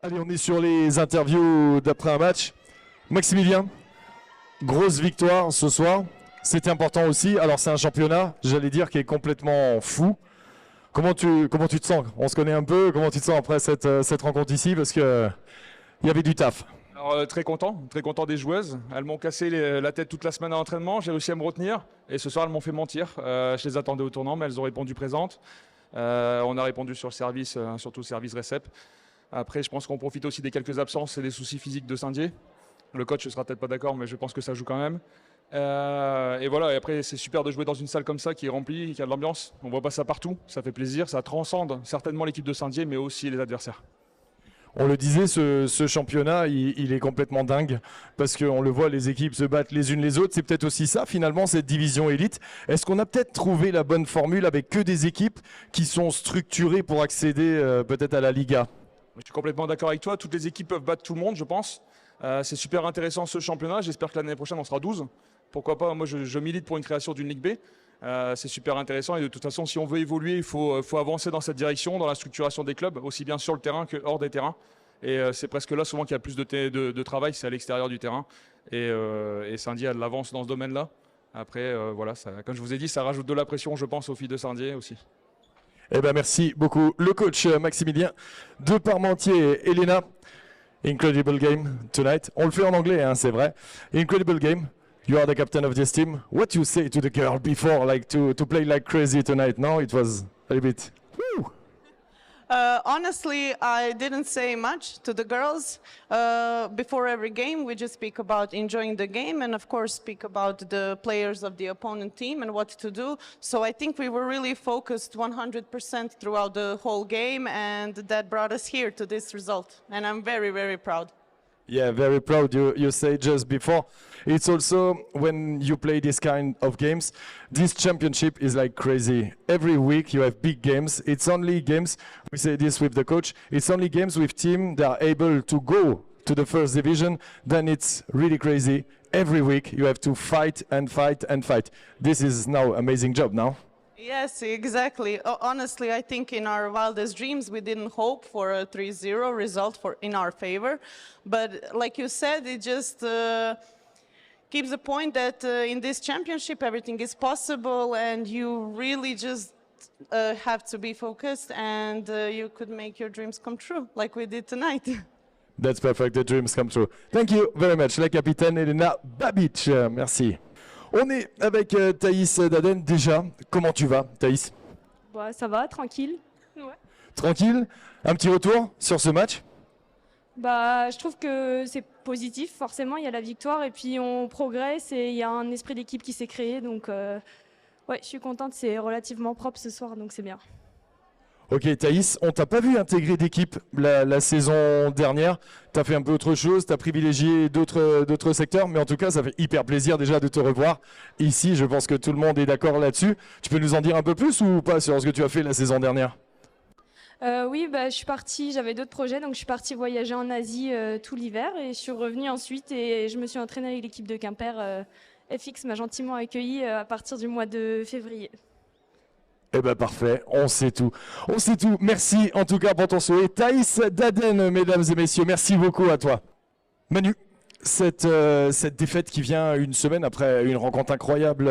Allez, on est sur les interviews d'après un match. Maximilien, grosse victoire ce soir. C'était important aussi. Alors c'est un championnat, j'allais dire, qui est complètement fou. Comment tu te sens? On se connaît un peu. Comment tu te sens après cette rencontre ici? Parce qu'il y avait du taf. Alors, très content des joueuses. Elles m'ont cassé la tête toute la semaine à l'entraînement. J'ai réussi à me retenir. Et ce soir, elles m'ont fait mentir. Je les attendais au tournant, mais elles ont répondu présentes. On a répondu sur le service, surtout le service récep. Après, je pense qu'on profite aussi des quelques absences et des soucis physiques de Saint-Dié. Le coach ne sera peut-être pas d'accord, mais je pense que ça joue quand même. Et voilà, et après, c'est super de jouer dans une salle comme ça qui est remplie, qui a de l'ambiance. On voit pas ça partout, ça fait plaisir, ça transcende certainement l'équipe de Saint-Dié, mais aussi les adversaires. On le disait, ce championnat, il est complètement dingue parce qu'on le voit, les équipes se battent les unes les autres. C'est peut-être aussi ça, finalement, cette division élite. Est-ce qu'on a peut-être trouvé la bonne formule avec que des équipes qui sont structurées pour accéder peut-être à la Liga? Je suis complètement d'accord avec toi. Toutes les équipes peuvent battre tout le monde, je pense. C'est super intéressant ce championnat. J'espère que l'année prochaine, on sera 12. Pourquoi pas? Moi, je milite pour une création d'une Ligue B. C'est super intéressant. Et de toute façon, si on veut évoluer, il faut avancer dans cette direction, dans la structuration des clubs, aussi bien sur le terrain que hors des terrains. Et c'est presque là souvent qu'il y a plus de travail, c'est à l'extérieur du terrain. Et Saint-Dié a de l'avance dans ce domaine-là. Après, voilà, comme je vous ai dit, ça rajoute de la pression, je pense, aux filles de Saint-Dié aussi. Eh ben merci beaucoup. Le coach Maximilien de Parmentier, Elena. Incredible game tonight. On le fait en anglais, hein, c'est vrai. Incredible game. You are the captain of this team. What you say to the girl before, like to play like crazy tonight? No, it was a little bit. Woo. Honestly, I didn't say much to the girls. Before every game, we just speak about enjoying the game and, of course, speak about the players of the opponent team and what to do. So I think we were really focused 100% throughout the whole game, and that brought us here to this result. And I'm very, very proud. Yeah, very proud. You say just before. It's also when you play this kind of games, this championship is like crazy. Every week you have big games. It's only games, we say this with the coach, it's only games with teams that are able to go to the first division. Then it's really crazy. Every week you have to fight and fight and fight. This is now amazing job now. Yes, exactly. Honestly, I think in our wildest dreams, we didn't hope for a 3-0 result in our favor. But like you said, it just keeps the point that in this championship, everything is possible, and you really just have to be focused, and you could make your dreams come true, like we did tonight. That's perfect, the dreams come true. Thank you very much. La capitaine Elena Babic, merci. On est avec Thaïs Daden déjà. Comment tu vas, Thaïs? Bah, ça va, tranquille. Ouais. Tranquille? Un petit retour sur ce match? Bah, je trouve que c'est positif, forcément, il y a la victoire et puis on progresse et il y a un esprit d'équipe qui s'est créé. Donc, ouais, je suis contente, c'est relativement propre ce soir, donc c'est bien. Ok Thaïs, on t'a pas vu intégrer d'équipe la saison dernière. Tu as fait un peu autre chose, tu as privilégié d'autres secteurs, mais en tout cas ça fait hyper plaisir déjà de te revoir ici. Je pense que tout le monde est d'accord là-dessus. Tu peux nous en dire un peu plus ou pas sur ce que tu as fait la saison dernière? Oui, bah, je suis partie, j'avais d'autres projets, donc je suis partie voyager en Asie tout l'hiver et je suis revenue ensuite et je me suis entraînée avec l'équipe de Quimper. FX m'a gentiment accueillie à partir du mois de février. Eh ben parfait, on sait tout. On sait tout. Merci en tout cas pour ton souhait. Thaïs Daden, mesdames et messieurs, merci beaucoup à toi. Manu, cette défaite qui vient une semaine après une rencontre incroyable,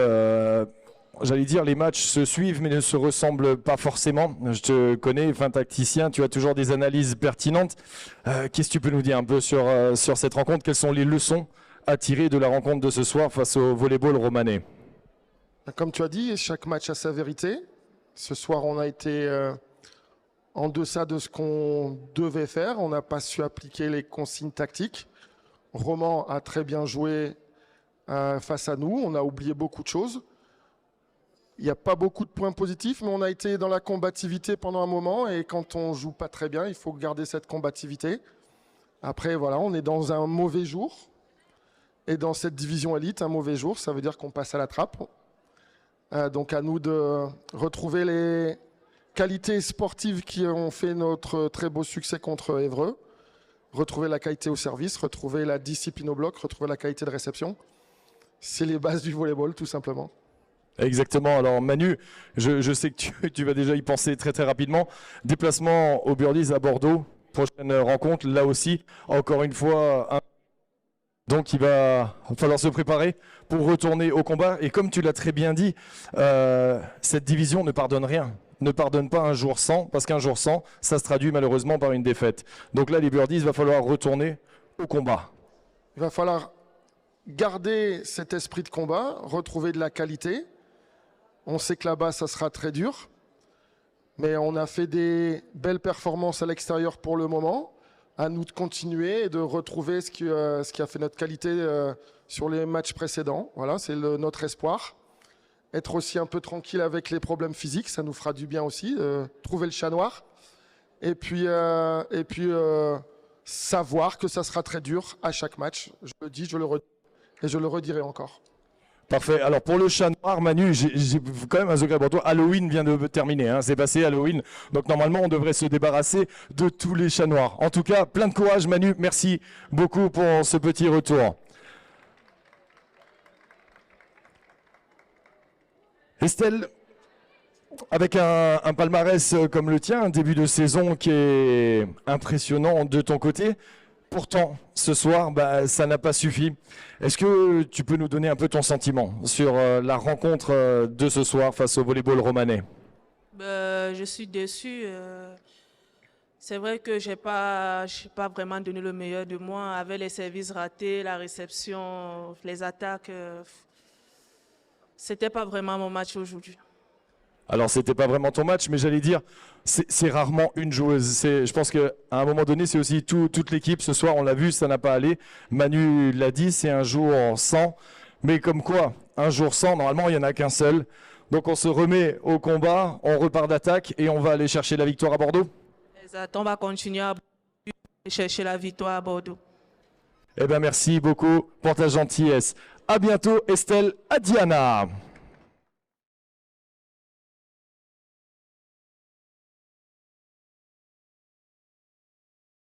j'allais dire les matchs se suivent mais ne se ressemblent pas forcément. Je te connais, fin tacticien, tu as toujours des analyses pertinentes. Qu'est-ce que tu peux nous dire un peu sur cette rencontre? Quelles sont les leçons à tirer de la rencontre de ce soir face au volleyball romanais? Comme tu as dit, chaque match a sa vérité. Ce soir, on a été en deçà de ce qu'on devait faire. On n'a pas su appliquer les consignes tactiques. Roman a très bien joué face à nous. On a oublié beaucoup de choses. Il n'y a pas beaucoup de points positifs, mais on a été dans la combativité pendant un moment. Et quand on ne joue pas très bien, il faut garder cette combativité. Après, voilà, on est dans un mauvais jour. Et dans cette division élite, un mauvais jour, ça veut dire qu'on passe à la trappe. Donc à nous de retrouver les qualités sportives qui ont fait notre très beau succès contre Évreux, retrouver la qualité au service, retrouver la discipline au bloc, retrouver la qualité de réception. C'est les bases du volleyball tout simplement. Exactement. Alors Manu, je sais que tu vas déjà y penser très très rapidement. Déplacement aux Birdies à Bordeaux, prochaine rencontre, là aussi, encore une fois, donc il va falloir se préparer pour retourner au combat. Et comme tu l'as très bien dit, cette division ne pardonne rien. Ne pardonne pas un jour sans, parce qu'un jour sans, ça se traduit malheureusement par une défaite. Donc là, les Birdies, il va falloir retourner au combat. Il va falloir garder cet esprit de combat, retrouver de la qualité. On sait que là-bas, ça sera très dur. Mais on a fait des belles performances à l'extérieur pour le moment. À nous de continuer et de retrouver ce qui a fait notre qualité sur les matchs précédents. Voilà, c'est notre espoir. Être aussi un peu tranquille avec les problèmes physiques, ça nous fera du bien aussi. Trouver le chat noir. Et puis savoir que ça sera très dur à chaque match. Je le dis, je le redis et je le redirai encore. Parfait. Alors pour le chat noir, Manu, j'ai quand même un secret pour toi. Halloween vient de terminer, hein. C'est passé Halloween. Donc normalement, on devrait se débarrasser de tous les chats noirs. En tout cas, plein de courage, Manu. Merci beaucoup pour ce petit retour. Estelle, avec un palmarès comme le tien, un début de saison qui est impressionnant de ton côté, pourtant, ce soir, ça n'a pas suffi. Est-ce que tu peux nous donner un peu ton sentiment sur la rencontre de ce soir face au volleyball romanais? Je suis déçue. C'est vrai que je n'ai pas vraiment donné le meilleur de moi avec les services ratés, la réception, les attaques. C'était pas vraiment mon match aujourd'hui. Alors, c'était pas vraiment ton match, mais j'allais dire, c'est rarement une joueuse. Je pense qu'à un moment donné, c'est aussi toute l'équipe. Ce soir, on l'a vu, ça n'a pas allé. Manu l'a dit, c'est un jour sans. Mais comme quoi, un jour sans, normalement, il n'y en a qu'un seul. Donc, on se remet au combat, on repart d'attaque et on va aller chercher la victoire à Bordeaux. Exact. On va continuer à chercher la victoire à Bordeaux. Eh bien, merci beaucoup pour ta gentillesse. À bientôt, Estelle, à Diana.